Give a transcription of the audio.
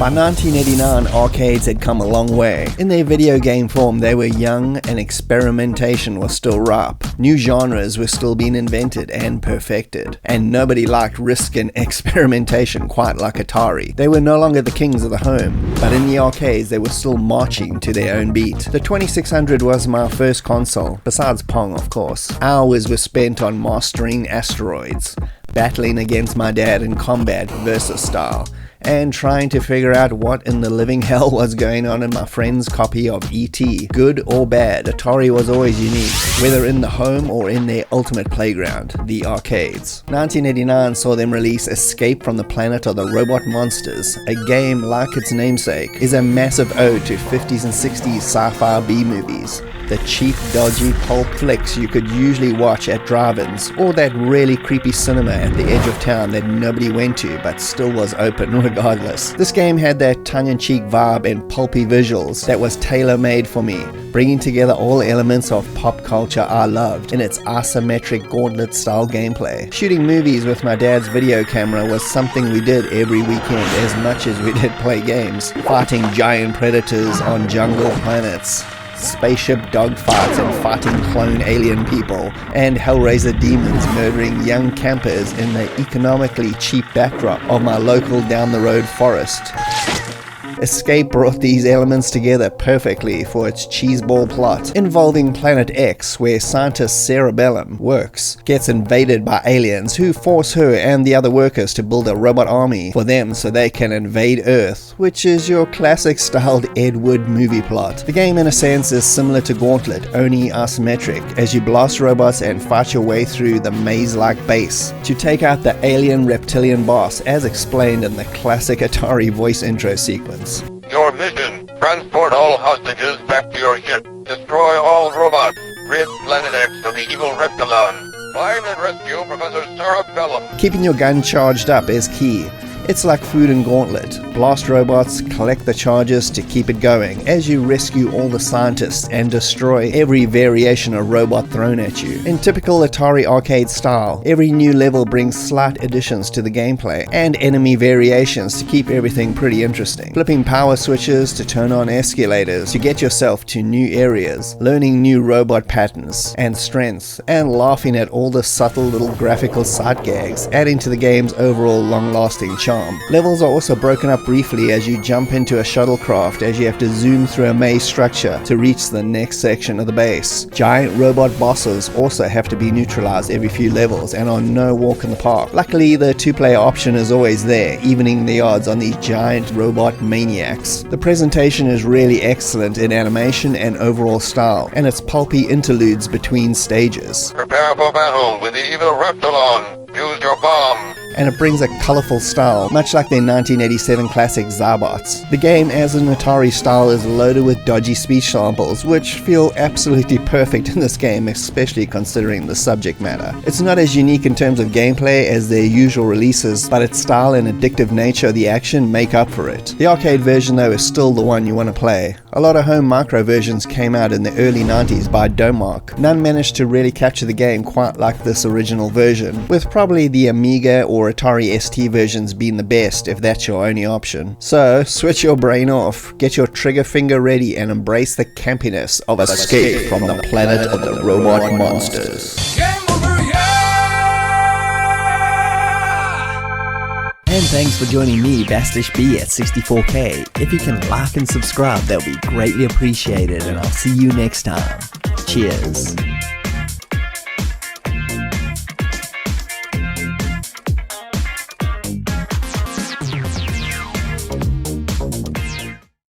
By 1989, arcades had come a long way. In their video game form, they were young and experimentation was still ripe. New genres were still being invented and perfected. And nobody liked risk and experimentation quite like Atari. They were no longer the kings of the home, but in the arcades they were still marching to their own beat. The 2600 was my first console, besides Pong of course. Hours were spent on mastering asteroids, battling against my dad in combat versus style, and trying to figure out what in the living hell was going on in my friend's copy of E.T. Good or bad, Atari was always unique, whether in the home or in their ultimate playground, the arcades. 1989 saw them release Escape from the Planet of the Robot Monsters. A game, like its namesake, is a massive ode to 50s and 60s sci-fi B-movies. The cheap, dodgy pulp flicks you could usually watch at drive-ins, or that really creepy cinema at the edge of town that nobody went to but still was open regardless. This game had that tongue-in-cheek vibe and pulpy visuals that was tailor-made for me, bringing together all elements of pop culture I loved in its isometric gauntlet-style gameplay. Shooting movies with my dad's video camera was something we did every weekend as much as we did play games, fighting giant predators on jungle planets, spaceship dogfights and fighting clone alien people, and Hellraiser demons murdering young campers in the economically cheap backdrop of my local down-the-road forest. Escape brought these elements together perfectly for its cheeseball plot involving Planet X, where scientist Cerebellum works, gets invaded by aliens who force her and the other workers to build a robot army for them so they can invade Earth, which is your classic styled Ed Wood movie plot. The game in a sense is similar to Gauntlet, only asymmetric, as you blast robots and fight your way through the maze-like base to take out the alien reptilian boss as explained in the classic Atari voice intro sequence. Your mission: transport all hostages back to your ship. Destroy all robots. Rid Planet X of the evil Reptilon. Find and rescue Professor Cerebellum. Keeping your gun charged up is key. It's like food in Gauntlet. Blast robots, collect the charges to keep it going as you rescue all the scientists and destroy every variation of robot thrown at you. In typical Atari arcade style, every new level brings slight additions to the gameplay and enemy variations to keep everything pretty interesting. Flipping power switches to turn on escalators to get yourself to new areas, learning new robot patterns and strengths, and laughing at all the subtle little graphical sight gags, adding to the game's overall long-lasting charm. Levels are also broken up briefly as you jump into a shuttlecraft as you have to zoom through a maze structure to reach the next section of the base. Giant robot bosses also have to be neutralized every few levels and are no walk in the park. Luckily, the two-player option is always there, evening the odds on these giant robot maniacs. The presentation is really excellent in animation and overall style, and its pulpy interludes between stages. Prepare for battle with the evil Reptilon. Use your bomb. And it brings a colourful style, much like their 1987 classic Zarbots. The game, as an Atari style, is loaded with dodgy speech samples, which feel absolutely perfect in this game, especially considering the subject matter. It's not as unique in terms of gameplay as their usual releases, but its style and addictive nature of the action make up for it. The arcade version, though, is still the one you want to play. A lot of home micro versions came out in the early 90s by Domark. None managed to really capture the game quite like this original version, with probably the Amiga or Atari ST versions being the best if that's your only option. So, switch your brain off, get your trigger finger ready and embrace the campiness of Escape from the Planet of the Robot Monsters. Game over, yeah! And thanks for joining me, Bastish B at 64K. If you can like and subscribe, that would be greatly appreciated, and I'll see you next time. Cheers.